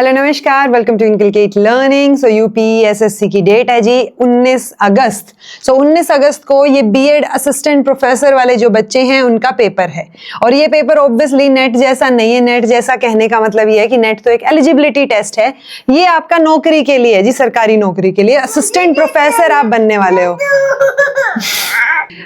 Hello नमस्कार, welcome to inculcate learning. So UPSSC की date है जी 19 अगस्त। 19 अगस्त को ये बीएड असिस्टेंट प्रोफेसर वाले जो बच्चे हैं उनका पेपर है। और ये पेपर ऑब्वियसली नेट जैसा नहीं है। नेट जैसा कहने का मतलब ये है कि नेट तो एक एलिजिबिलिटी टेस्ट है, ये आपका नौकरी के लिए है जी, सरकारी नौकरी के लिए। असिस्टेंट प्रोफेसर आप बनने वाले हो।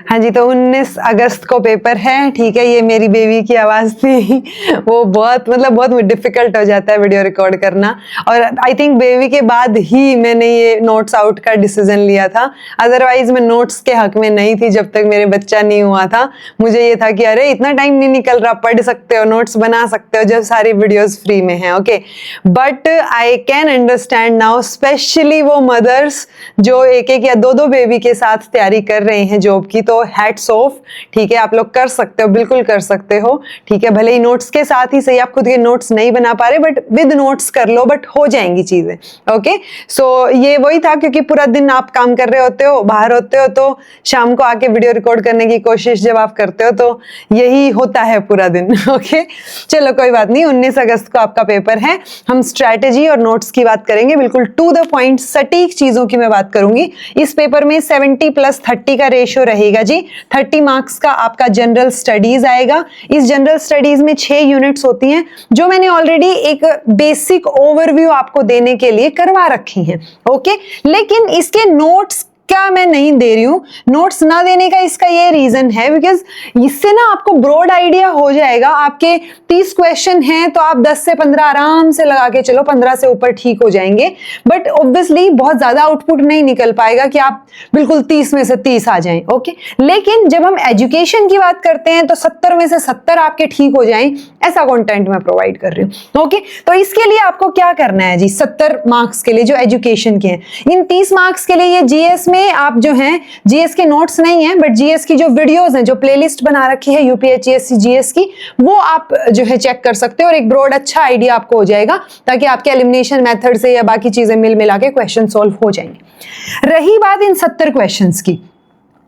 हाँ जी, तो 19 अगस्त को पेपर है, ठीक है। ये मेरी बेबी की आवाज थी। वो बहुत डिफिकल्ट हो जाता है वीडियो रिकॉर्ड करना, और आई थिंक बेबी के बाद ही मैंने ये नोट्स आउट का डिसीजन लिया था। अदरवाइज मैं नोट्स के हक में नहीं थी जब तक मेरे बच्चा नहीं हुआ था। मुझे ये था कि अरे इतना टाइम नहीं निकल रहा, पढ़ सकते हो, नोट्स बना सकते हो जब सारी वीडियोस फ्री में हैं, okay. But I can understand now, specially वो मदर्स जो एक एक या दो दो बेबी के साथ तैयारी कर रहे हैं जॉब की, तो हैट्स ऑफ, ठीक है। आप लोग कर सकते हो, बिल्कुल कर सकते हो, ठीक है। भले ही नोट्स के साथ ही सही, आप खुद के नोट्स नहीं बना पा रहे बट विद नोट्स कर लो, बट हो जाएंगी चीजें, ओके। सो ये वही था, क्योंकि पूरा दिन आप काम कर रहे होते हो, बाहर होते हो, तो शाम को आके वीडियो रिकॉर्ड करने की कोशिश जब आप करते हो तो यही होता है पूरा दिन, ओके। चलो कोई बात नहीं, 19 अगस्त को आपका पेपर है। हम स्ट्रैटेजी और नोट्स की बात करेंगे, बिल्कुल टू द पॉइंट सटीक चीजों की मैं बात करूंगी। इस पेपर में 70+30 का रेशियो रहेगा जी। 30 मार्क्स का आपका जनरल स्टडीज आएगा। इस जनरल स्टडीज में 6 यूनिट्स होती हैं, जो मैंने ऑलरेडी एक बेसिक ओवरव्यू आपको देने के लिए करवा रखी हैं, ओके। लेकिन इसके नोट्स क्या मैं नहीं दे रही हूं, नोट्स ना देने का इसका ये रीजन है बिकॉज इससे ना आपको ब्रॉड आइडिया हो जाएगा। आपके 30 क्वेश्चन हैं तो आप 10 से 15 आराम से लगा के चलो, 15 से ऊपर ठीक हो जाएंगे। बट ऑब्वियसली बहुत ज्यादा आउटपुट नहीं निकल पाएगा कि आप बिल्कुल 30 में से 30 आ जाएं, ओके। लेकिन जब हम एजुकेशन की बात करते हैं तो 70 में से 70 आपके ठीक हो जाएं, ऐसा कंटेंट मैं प्रोवाइड कर रही हूं, ओके। तो इसके लिए आपको क्या करना है जी, 70 मार्क्स के लिए जो एजुकेशन के हैं, इन 30 मार्क्स के लिए ये जीएस में आप जो हैं, जीएस के नोट्स नहीं है बट जीएस की जो वीडियोस हैं, जो प्लेलिस्ट बना रखी है यूपीएचएससी जीएस की, वो आप जो है चेक कर सकते हो और एक ब्रॉड अच्छा आइडिया आपको हो जाएगा, ताकि आपके एलिमिनेशन मेथड से या बाकी चीजें मिल मिला के क्वेश्चन सॉल्व हो जाएंगे। रही बात इन 70 क्वेश्चंस की,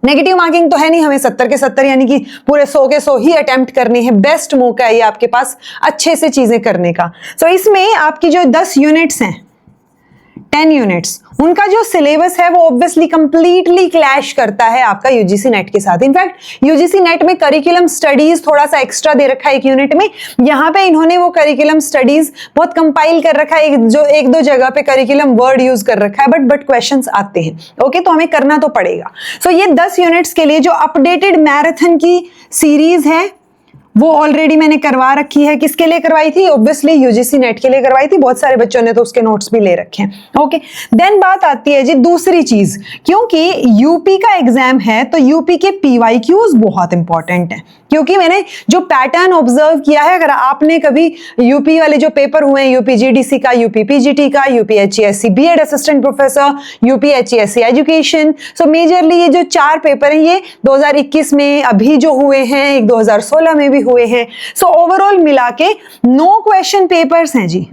नेगेटिव मार्किंग तो है नहीं, हमें 70 के 70 यानी कि पूरे 100 के 100 ही अटेम्प्ट करने हैं। बेस्ट मौका है ये आपके पास अच्छे से चीजें करने का। सो इसमें आपकी जो 10 यूनिट्स हैं, 10 यूनिट्स, उनका जो सिलेबस है वो ऑब्वियसली कंप्लीटली क्लैश करता है आपका यूजीसी नेट के साथ। इनफैक्ट यूजीसी नेट में करिकुलम स्टडीज थोड़ा सा एक्स्ट्रा दे रखा है एक यूनिट में। यहाँ पे इन्होंने वो करिकुलम स्टडीज बहुत कंपाइल कर रखा है, जो एक दो जगह पे करिकुलम वर्ड यूज कर रखा है, बट क्वेश्चंस आते हैं, ओके। तो हमें करना तो पड़ेगा। सो ये 10 यूनिट्स के लिए जो अपडेटेड मैराथन की सीरीज है वो ऑलरेडी मैंने करवा रखी है। किसके लिए करवाई थी? ऑब्वियसली यूजीसी नेट के लिए करवाई थी। बहुत सारे बच्चों ने तो उसके नोट्स भी ले रखे हैं, ओके। देन बात आती है जी दूसरी चीज, क्योंकि यूपी का एग्जाम है तो यूपी के पीवाईक्यूज बहुत इंपॉर्टेंट है। क्योंकि मैंने जो पैटर्न ऑब्जर्व किया है, अगर आपने कभी यूपी वाले जो पेपर हुए हैं, यूपी जीडीसी का, यूपी पीजीटी का, UPHESC BEd assistant professor, UPHESC education, so majorly ये जो 4 पेपर हैं ये 2021 में अभी जो हुए हैं, एक 2016 में भी हुए हैं। सो ओवरऑल मिला के 9 क्वेश्चन पेपर्स हैं जी।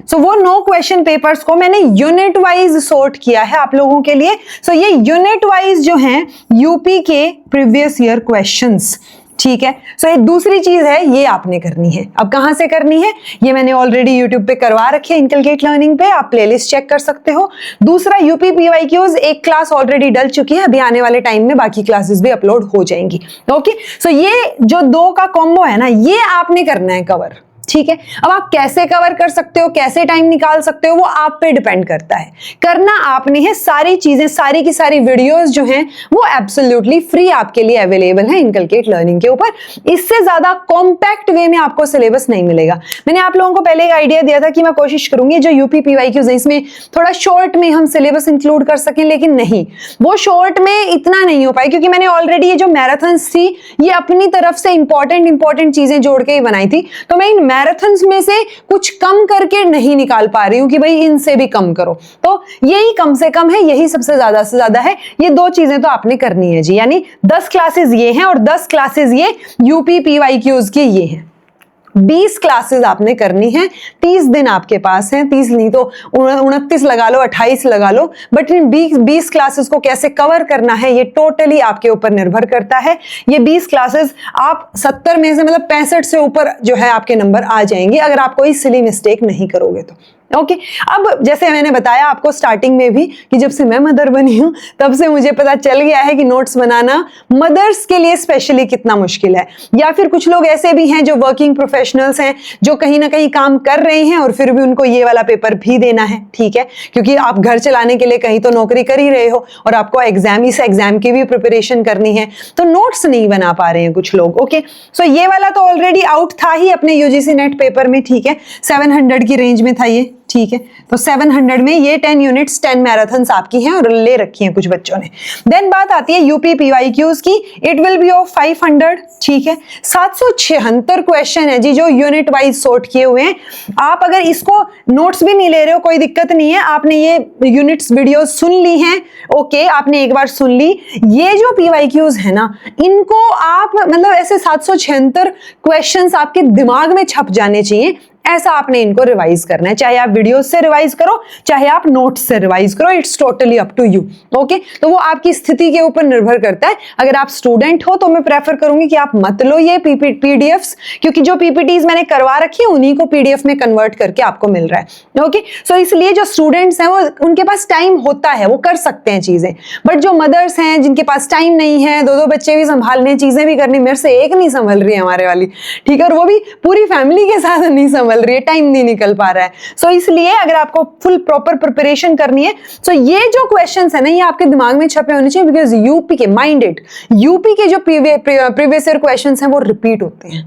सो वो 9 क्वेश्चन पेपर्स को मैंने यूनिट वाइज सॉर्ट किया है आप लोगों के लिए। सो ये यूनिट वाइज जो हैं यूपी के प्रीवियस ईयर क्वेश्चंस, ठीक है। सो एक दूसरी चीज है, ये आपने करनी है। अब कहां से करनी है, ये मैंने ऑलरेडी यूट्यूब पे करवा रखी है, इनकलकेट लर्निंग पे, आप प्लेलिस्ट चेक कर सकते हो। दूसरा, यूपी पीवाईक्यूज एक क्लास ऑलरेडी डल चुकी है, अभी आने वाले टाइम में बाकी क्लासेस भी अपलोड हो जाएंगी, ओके। सो ये जो 2 का कॉम्बो है ना, ये आपने करना है कवर, ठीक है। अब आप कैसे कवर कर सकते हो, कैसे टाइम निकाल सकते हो, वो आप पे डिपेंड करता है। करना आपने है, सारी चीजें, सारी की सारी वीडियोस जो हैं वो एब्सोल्युटली फ्री आपके लिए अवेलेबल है इनकलकेट लर्निंग के ऊपर। इससे ज्यादा कॉम्पैक्ट वे में आपको सिलेबस नहीं मिलेगा। मैंने आप लोगों को पहले एक आइडिया दिया था कि मैं कोशिश करूंगी जो यूपी पीवाईक्यूज है इसमें थोड़ा शॉर्ट में हम सिलेबस इंक्लूड कर सकें, लेकिन नहीं, वो शॉर्ट में इतना नहीं हो पाई, क्योंकि मैंने ऑलरेडी ये जो मैराथन्स थी ये अपनी तरफ से इंपॉर्टेंट चीजें जोड़ के ही बनाई थी। तो मैं इन मैराथन्स में से कुछ कम करके नहीं निकाल पा रही हूं कि भाई इनसे भी कम करो। तो यही कम से कम है, यही सबसे ज्यादा है। ये 2 चीजें तो आपने करनी है जी, यानी 10 क्लासेस ये हैं और 10 क्लासेस ये यूपी पीवाईक्यूज की ये हैं। 20 क्लासेस आपने करनी है, 30 दिन आपके पास हैं, 30 नहीं तो 29 लगा लो, 28 लगा लो, बट इन 20 क्लासेस को कैसे कवर करना है ये टोटली आपके ऊपर निर्भर करता है। ये 20 क्लासेस आप 70 में से मतलब 65 से ऊपर जो है आपके नंबर आ जाएंगे अगर आप कोई सिली मिस्टेक नहीं करोगे तो। ओके अब जैसे मैंने बताया आपको स्टार्टिंग में भी कि जब से मैं मदर बनी हूं तब से मुझे पता चल गया है कि नोट्स बनाना मदर्स के लिए स्पेशली कितना मुश्किल है। या फिर कुछ लोग ऐसे भी हैं जो वर्किंग प्रोफेशनल्स हैं, जो कहीं ना कहीं काम कर रहे हैं और फिर भी उनको ये वाला पेपर भी देना है, ठीक है, क्योंकि आप घर चलाने के लिए कहीं तो नौकरी कर ही रहे हो और आपको इस एग्जाम की भी प्रिपरेशन करनी है, तो नोट्स नहीं बना पा रहे हैं कुछ लोग। ओके सो ये वाला तो ऑलरेडी आउट था ही अपने यूजीसी नेट पेपर में, ठीक है, 700 की रेंज में था ये, ठीक है, तो 700 में ये 10 यूनिट्स 10 मैराथन्स आपकी हैं और ले रखी हैं कुछ बच्चों ने। देन बात आती है यूपी पीवाईक्यूज की, इट विल बी ऑफ 500, ठीक है, 776 क्वेश्चन है जी जो यूनिट वाइज सॉर्ट किए हुए हैं। आप अगर इसको नोट्स भी नहीं ले रहे हो कोई दिक्कत नहीं है, आपने ये यूनिट्स वीडियो सुन ली हैं, ओके, आपने एक बार सुन ली, ये जो पीवाईक्यूज है ना इनको आप मतलब ऐसे 776 क्वेश्चंस आपके दिमाग में छप जाने चाहिए, ऐसा आपने इनको रिवाइज करना है, चाहे आप वीडियो से रिवाइज करो चाहे आप नोट्स से रिवाइज करो, it's totally up to you. Okay तो वो आपकी स्थिति के ऊपर निर्भर करता है। अगर आप स्टूडेंट हो तो मैं प्रेफर करूंगी कि आप मत लो ये पीडीएफ्स, क्योंकि जो पीपीटीज मैंने करवा रखी है उन्हीं को पीडीएफ में कन्वर्ट करके आपको मिल रहा है। ओके सो इसलिए जो स्टूडेंट्स हैं वो उनके पास टाइम होता है, वो कर सकते हैं चीजें, बट जो मदर्स हैं जिनके पास टाइम नहीं है, दो बच्चे भी संभालने, चीजें भी करनी, मेरे से एक नहीं संभल रही है हमारे वाली, ठीक है, और वो भी पूरी फैमिली के साथ नहीं संभल रही है, टाइम नहीं निकल पा रहा है। सो इसलिए अगर आपको फुल प्रॉपर प्रिपरेशन करनी है तो ये जो क्वेश्चंस है ना ये आपके दिमाग में छपे होने चाहिए, बिकॉज यूपी के माइंडेड यूपी के जो प्रीवियस ईयर क्वेश्चंस हैं वो रिपीट होते हैं।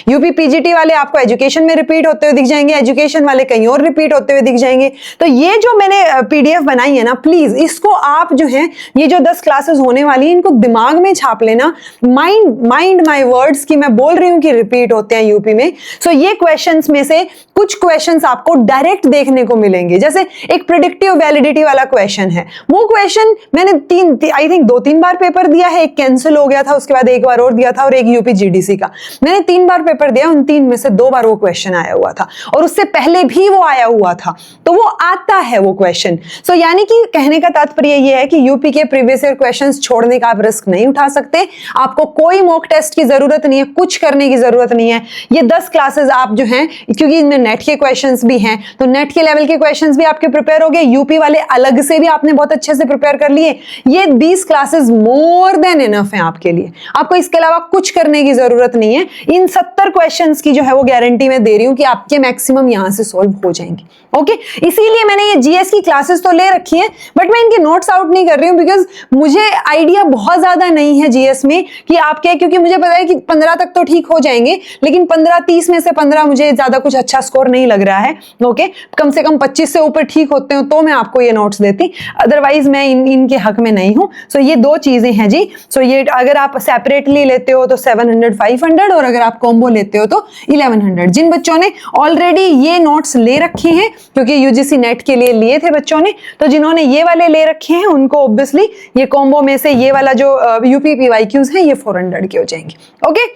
यूपी पीजीटी वाले आपको एजुकेशन में रिपीट होते हुए दिख जाएंगे, एजुकेशन वाले कहीं और रिपीट होते हुए दिख जाएंगे। तो ये जो मैंने पीडीएफ बनाई है ना, प्लीज इसको आप जो है ये जो 10 क्लासेस होने वाली है इनको दिमाग में छाप लेना, माइंड माय वर्ड्स की मैं बोल रही हूं कि रिपीट होते हैं यूपी में। सो ये क्वेश्चंस में से कुछ क्वेश्चंस आपको डायरेक्ट देखने को मिलेंगे, जैसे एक प्रेडिक्टिव वैलिडिटी वाला क्वेश्चन है, वो क्वेश्चन मैंने आई थिंक 2-3 बार पेपर दिया है, एक कैंसिल हो गया था, उसके बाद एक बार और दिया था, और एक यूपी जीडीसी का मैंने 3 बार पेपर दिया, उन 3 में से 2 बार वो क्वेश्चन आया हुआ था और उससे पहले भी वो आया हुआ था, तो वो आता है वो क्वेश्चन। सो यानी कि कहने का तात्पर्य ये है कि यूपी के प्रीवियस ईयर क्वेश्चंस छोड़ने का आप रिस्क नहीं उठा सकते, आपको कोई मॉक टेस्ट की जरूरत नहीं है, कुछ करने की जरूरत नहीं है। ये 10 क्लासेस आप जो हैं, क्योंकि इनमें नेट के क्वेश्चंस भी हैं, तो नेट के लेवल के क्वेश्चंस भी आपके प्रिपेयर हो गए, यूपी वाले अलग से भी आपने बहुत अच्छे से प्रिपेयर कर लिए। ये 20 क्लासेस मोर देन इनफ है आपके लिए, आपको इसके अलावा कुछ करने की जरूरत नहीं है। इन 70 क्वेश्चंस की जो है वो गारंटी मैं दे रही हूं कि आपके मैक्सिमम यहां से सॉल्व हो जाएंगे। ओके इसीलिए मैंने ये जीएस की क्लासेस तो ले रखी है, बट मैं इनके नोट्स आउट नहीं कर रही हूं, बिकॉज मुझे आइडिया बहुत ज्यादा नहीं है जीएस में कि आप क्या, क्योंकि मुझे पता है कि 15 तक तो ठीक हो जाएंगे, लेकिन 15-30 में से 15 मुझे ज्यादा कुछ अच्छा स्कोर नहीं लग रहा है। ओके कम से कम 25 से ऊपर ठीक होते हो तो मैं आपको ये नोट्स देती, अदरवाइज मैं इनके हक में नहीं हूं। सो ये 2 चीजें हैं जी। सो ये अगर आप सेपरेटली लेते हो तो 700-500, और अगर आप कॉम्बो लेते हो तो 1100। जिन बच्चों ने ऑलरेडी ये नोट्स ले रखे हैं, क्योंकि यूजीसी नेट के लिए लिए थे बच्चों ने, तो जिन्होंने ये वाले ले रखे हैं उनको ऑब्वियसली ये कॉम्बो में से ये वाला जो यूपी पीवाईक्यूज है ये 400 के हो जाएंगे। ओके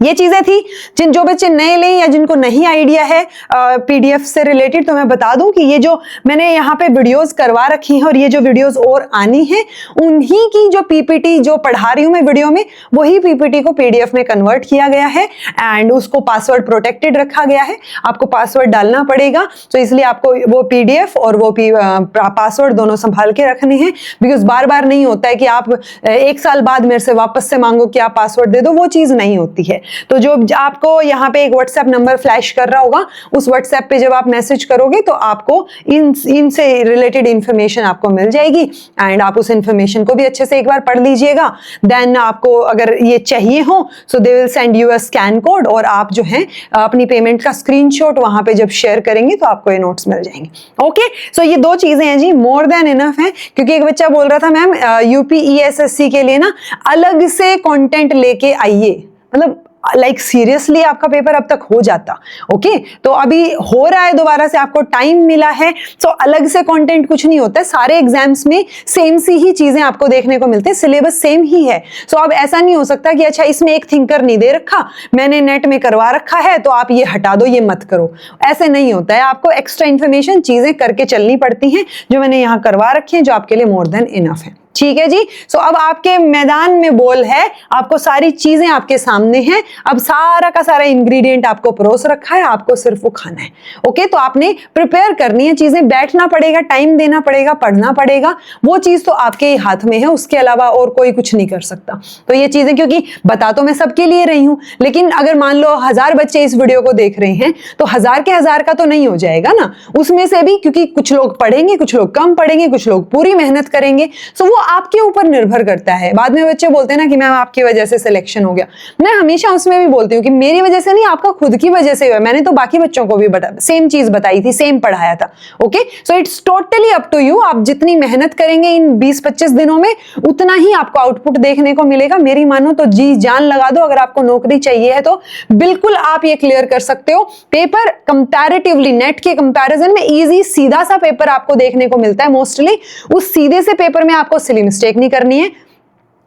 ये चीजें थी। जो बच्चे नए लें या जिनको नहीं आइडिया है पीडीएफ से रिलेटेड, तो मैं बता दूं कि ये जो मैंने यहाँ पे वीडियोस करवा रखी हैं और ये जो वीडियोस और आनी है, उन्हीं की जो पीपीटी जो पढ़ा रही हूं मैं वीडियो में, वही पीपीटी को पीडीएफ में कन्वर्ट किया गया है एंड उसको पासवर्ड प्रोटेक्टेड रखा गया है। आपको पासवर्ड डालना पड़ेगा, तो इसलिए आपको वो पीडीएफ और वो पासवर्ड दोनों संभाल के रखने हैं, बिकॉज बार बार नहीं होता है कि आप 1 साल बाद मेरे से वापस से मांगो कि आप पासवर्ड दे दो, वो चीज नहीं होती है। तो जो आपको यहाँ पे एक व्हाट्सएप नंबर फ्लैश कर रहा होगा, उस व्हाट्सएप पे जब आप मैसेज करोगे तो आपको इनसे रिलेटेड इंफॉर्मेशन आपको मिल जाएगी एंड आप उस इंफॉर्मेशन को भी अच्छे से एक बार पढ़ लीजिएगा। देन आपको अगर ये चाहिए हो so they will send you a scan code, और आप जो है अपनी पेमेंट का स्क्रीनशॉट वहां पे जब शेयर करेंगे तो आपको ये नोट्स मिल जाएंगे। ओके सो ये 2 चीजें हैं जी, मोर देन इनफ है। क्योंकि एक बच्चा बोल रहा था मैम यूपी ईएसएससी के लिए ना अलग से कंटेंट लेके आइए, मतलब लाइक सीरियसली आपका पेपर अब तक हो जाता। ओके, तो अभी हो रहा है, दोबारा से आपको टाइम मिला है, तो अलग से कंटेंट कुछ नहीं होता है, सारे एग्जाम्स में सेम सी ही चीजें आपको देखने को मिलते हैं, सिलेबस सेम ही है। सो अब ऐसा नहीं हो सकता कि अच्छा इसमें एक थिंकर नहीं दे रखा, मैंने नेट में करवा रखा है तो आप ये हटा दो, ये मत करो, ऐसे नहीं होता है। आपको एक्स्ट्रा इन्फॉर्मेशन चीजें करके चलनी पड़ती हैं, जो मैंने यहाँ करवा रखी है, जो आपके लिए मोर देन इनफ है। ठीक है जी। सो अब आपके मैदान में बॉल है, आपको सारी चीजें आपके सामने हैं, अब सारा का सारा इंग्रेडिएंट आपको परोस रखा है, आपको सिर्फ वो खाना है। ओके, तो आपने प्रिपेयर करनी है चीजें, बैठना पड़ेगा, टाइम देना पड़ेगा, पढ़ना पड़ेगा, वो चीज तो आपके हाथ में है, उसके अलावा और कोई कुछ नहीं कर सकता। तो ये चीजें, क्योंकि बता तो मैं सबके लिए रही हूं, लेकिन अगर मान लो 1000 बच्चे इस वीडियो को देख रहे हैं, तो 1000 के 1000 का तो नहीं हो जाएगा ना, उसमें से भी, क्योंकि कुछ लोग पढ़ेंगे, कुछ लोग कम पढ़ेंगे, कुछ लोग पूरी मेहनत करेंगे, सो वो आपके ऊपर निर्भर करता है। बाद में बच्चे बोलते हैं ना कि मैम आपकी वजह से सिलेक्शन हो गया, मैं हमेशा उसमें भी बोलती हूँ कि मेरी वजह से नहीं, आपका खुद की वजह से हुआ, मैंने तो बाकी बच्चों को भी सेम चीज बताई थी, सेम पढ़ाया था। Okay, so it's totally up to you, आप जितनी मेहनत करेंगे इन 20-25 दिनों में, उतना ही आपको आउटपुट देखने को मिलेगा। मेरी मानो तो जी जान लगा दो, अगर आपको नौकरी चाहिए है तो बिल्कुल आप ये क्लियर कर सकते हो। पेपर कंपैरेटिवली नेट के कंपैरिजन में इजी, सीधा सा पेपर आपको देखने को मिलता है मोस्टली। उस सीधे से पेपर में आपको सिली मिस्टेक नहीं करनी है,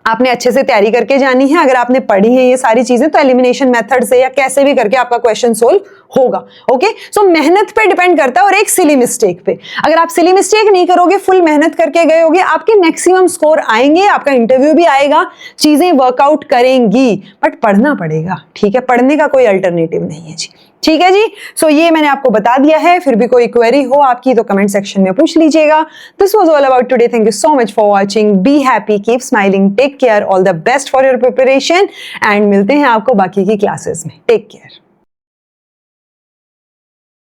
आपने अच्छे से तैयारी करके जानी है। अगर आपने पढ़ी है ये सारी चीजें, तो एलिमिनेशन मेथड से या कैसे भी करके आपका क्वेश्चन सोल्व होगा। ओके, सो मेहनत पे डिपेंड करता है और एक सिली मिस्टेक पे। अगर आप सिली मिस्टेक नहीं करोगे, फुल मेहनत करके गए होगे, आपके मैक्सिमम स्कोर आएंगे, आपका इंटरव्यू भी आएगा, चीजें वर्कआउट करेंगी, बट पढ़ना पड़ेगा। ठीक है, पढ़ने का कोई अल्टरनेटिव नहीं है जी। ठीक है जी। सो ये मैंने आपको बता दिया है, फिर भी कोई क्वेरी हो आपकी तो कमेंट सेक्शन में पूछ लीजिएगा। This was all about today, thank you so much for watching, be happy, keep smiling, take care, all the best for your preparation, and मिलते हैं आपको बाकी की क्लासेस में। Take care.